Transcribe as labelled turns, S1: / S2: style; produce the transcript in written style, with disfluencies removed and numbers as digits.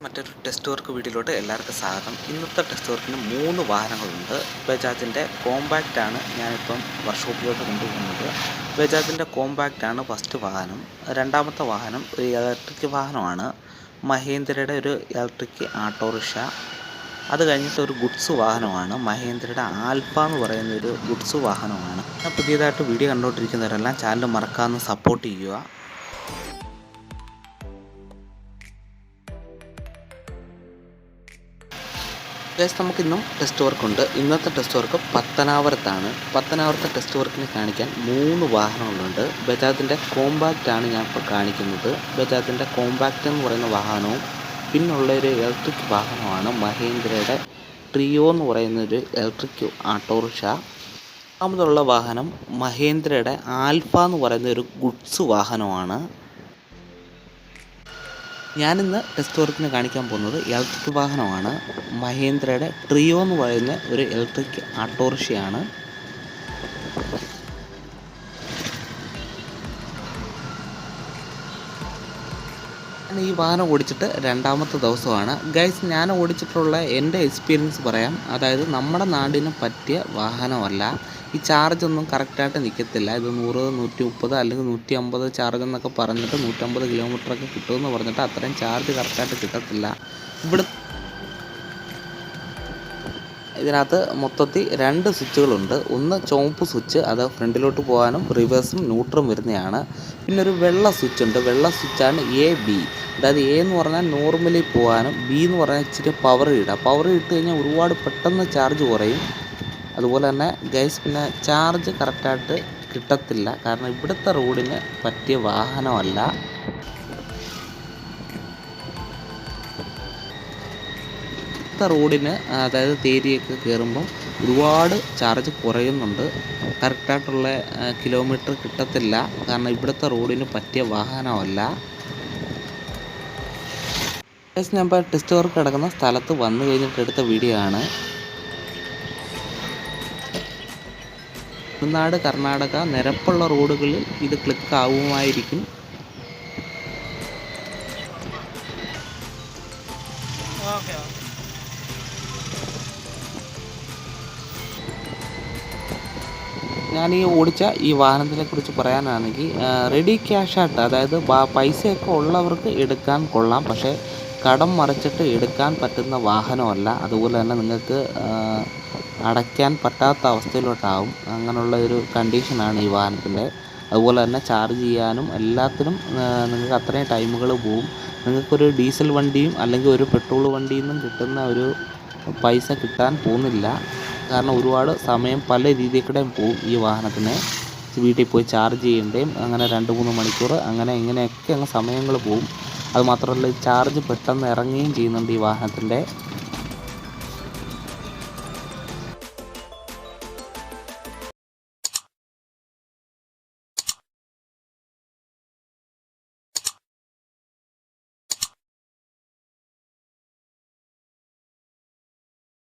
S1: മറ്റൊരു test work വീഡിയോയിലോട്ട് എല്ലാവർക്കും സ്വാഗതം. ഇന്നത്തെ ടെസ്റ്റ് വർക്കിന് 3 വാഹനങ്ങളുണ്ട്. ബജാജിൻ്റെ കോമ്പാക്റ്റാണ് ഞാനിപ്പം വർക്ക്ഷോപ്പിലോട്ട് കൊണ്ടുപോകുന്നത്. ബജാജിൻ്റെ കോമ്പാക്റ്റാണ് ഫസ്റ്റ് വാഹനം. രണ്ടാമത്തെ വാഹനം ഒരു ഇലക്ട്രിക് വാഹനമാണ്. മഹീന്ദ്രയുടെ ഒരു ഇലക്ട്രിക് ഓട്ടോറിക്ഷ. അത് കഴിഞ്ഞിട്ട് ഒരു ഗുഡ്സ് വാഹനമാണ്. മഹീന്ദ്രയുടെ ആൽഫ എന്ന് പറയുന്ന ഒരു ഗുഡ്സ് വാഹനമാണ്. പുതിയതായിട്ട് വീഡിയോ കണ്ടുകൊണ്ടിരിക്കുന്നവരെല്ലാം ചാനൽ മറക്കാതെ സപ്പോർട്ട് ചെയ്യുക. നമുക്കിന്നും ടെസ്റ്റ് വർക്കുണ്ട്. ഇന്നത്തെ ടെസ്റ്റ് വർക്ക് പത്തനാപുരത്താണ്. പത്തനാപുരത്തെ ടെസ്റ്റ് വർക്കിന് കാണിക്കാൻ 3 വാഹനങ്ങളുണ്ട്. ബജാജിൻ്റെ കോമ്പാക്റ്റാണ് ഞാൻ ഇപ്പോൾ കാണിക്കുന്നത്. ബജാജിൻ്റെ കോമ്പാക്റ്റ് എന്ന് പറയുന്ന വാഹനവും പിന്നുള്ളൊരു ഇലക്ട്രിക് വാഹനമാണ് മഹീന്ദ്രയുടെ ട്രിയോ എന്ന് പറയുന്നൊരു ഇലക്ട്രിക് ഓട്ടോറിക്ഷ. രണ്ടാമതുള്ള വാഹനം മഹീന്ദ്രയുടെ ആൽഫ എന്ന് പറയുന്ന ഒരു ഗുഡ്സ് വാഹനമാണ്. ഞാനിന്ന് ടെസ്റ്റ് വർക്കിന് കാണിക്കാൻ പോകുന്നത് ഇലക്ട്രിക് വാഹനമാണ്. മഹീന്ദ്രയുടെ ട്രിയോ എന്ന് പറയുന്ന ഒരു ഇലക്ട്രിക് ഓട്ടോറിക്ഷയാണ്. ഈ വാഹനം ഓടിച്ചിട്ട് രണ്ടാമത്തെ ദിവസമാണ്. ഗൈസ്, ഞാൻ ഓടിച്ചിട്ടുള്ള എൻ്റെ എക്സ്പീരിയൻസ് പറയാം. അതായത് നമ്മുടെ നാടിന് പറ്റിയ വാഹനമല്ല. ഈ ചാർജൊന്നും കറക്റ്റായിട്ട് നിൽക്കത്തില്ല. ഇത് 100, 130 അല്ലെങ്കിൽ 150 ചാർജ് എന്നൊക്കെ പറഞ്ഞിട്ട് 150 കിലോമീറ്ററൊക്കെ കിട്ടുമെന്ന് പറഞ്ഞിട്ട് അത്രയും ചാർജ് കറക്റ്റായിട്ട് കിട്ടത്തില്ല. ഇതിനകത്ത് മൊത്തത്തിൽ 2 സ്വിച്ചുകളുണ്ട്. ഒന്ന് ചുവപ്പ് സ്വിച്ച്, അത് ഫ്രണ്ടിലോട്ട് പോകാനും റിവേഴ്സും ന്യൂട്രും വരുന്നതാണ്. പിന്നെ ഒരു വെള്ള സ്വിച്ച് ഉണ്ട്. വെള്ള സ്വിച്ചാണ് AB. അതായത് A എന്ന് പറഞ്ഞാൽ നോർമലി പോകാനും, B എന്ന് പറഞ്ഞാൽ ഇച്ചിരി പവർ ഇട്ട് കഴിഞ്ഞാൽ ഒരുപാട് പെട്ടെന്ന് ചാർജ് കുറയും. അതുപോലെ തന്നെ ഗൈസ്, പിന്നെ ചാർജ് കറക്റ്റായിട്ട് കിട്ടത്തില്ല. കാരണം ഇവിടുത്തെ റോഡിന് പറ്റിയ വാഹനമല്ല. റോഡിന് അതായത് തേരിയൊക്കെ കയറുമ്പം ഒരുപാട് ചാർജ് കുറയുന്നുണ്ട്. കറക്റ്റായിട്ടുള്ള കിലോമീറ്റർ കിട്ടത്തില്ല. കാരണം ഇവിടുത്തെ റോഡിന് പറ്റിയ വാഹനമല്ല. ഞാൻ ഇപ്പോൾ ടെസ്റ്റ് വർക്ക് കിടക്കുന്ന സ്ഥലത്ത് വന്നു കഴിഞ്ഞിട്ട് എടുത്ത വീഡിയോ ആണ്. തമിഴ്നാട്, കർണാടക നിരപ്പുള്ള റോഡുകളിൽ ഇത് ക്ലിക്ക് ആവുമായിരിക്കും. ഞാൻ ഈ ഓടിച്ച ഈ വാഹനത്തിനെ കുറിച്ച് പറയാനാണെങ്കിൽ റെഡി ക്യാഷായിട്ട്, അതായത് പൈസയൊക്കെ ഉള്ളവർക്ക് എടുക്കാൻ കൊള്ളാം. പക്ഷേ കടം മറിച്ചിട്ട് എടുക്കാൻ പറ്റുന്ന വാഹനമല്ല. അതുപോലെ തന്നെ നിങ്ങൾക്ക് അടയ്ക്കാൻ പറ്റാത്ത അവസ്ഥയിലോട്ടാവും. അങ്ങനെയുള്ള ഒരു കണ്ടീഷനാണ് ഈ വാഹനത്തിൻ്റെ. അതുപോലെ തന്നെ ചാർജ് ചെയ്യാനും എല്ലാത്തിനും നിങ്ങൾക്ക് അത്രയും ടൈമുകൾ പോവും. നിങ്ങൾക്കൊരു ഡീസൽ വണ്ടിയും അല്ലെങ്കിൽ ഒരു പെട്രോൾ വണ്ടിയിൽ നിന്നും കിട്ടുന്ന ഒരു പൈസ കിട്ടാൻ പോകുന്നില്ല. കാരണം ഒരുപാട് സമയം പല രീതിയിൽ കൂടെ പോവും ഈ വാഹനത്തിന്. വീട്ടിൽ പോയി ചാർജ് ചെയ്യേണ്ടയും അങ്ങനെ 2-3 മണിക്കൂർ അങ്ങനെ ഇങ്ങനെയൊക്കെ അങ്ങ് സമയങ്ങൾ പോവും. അതുമാത്രമല്ല, ചാർജ് പെട്ടെന്ന് ഇറങ്ങുകയും ചെയ്യുന്നുണ്ട് ഈ വാഹനത്തിൻ്റെ.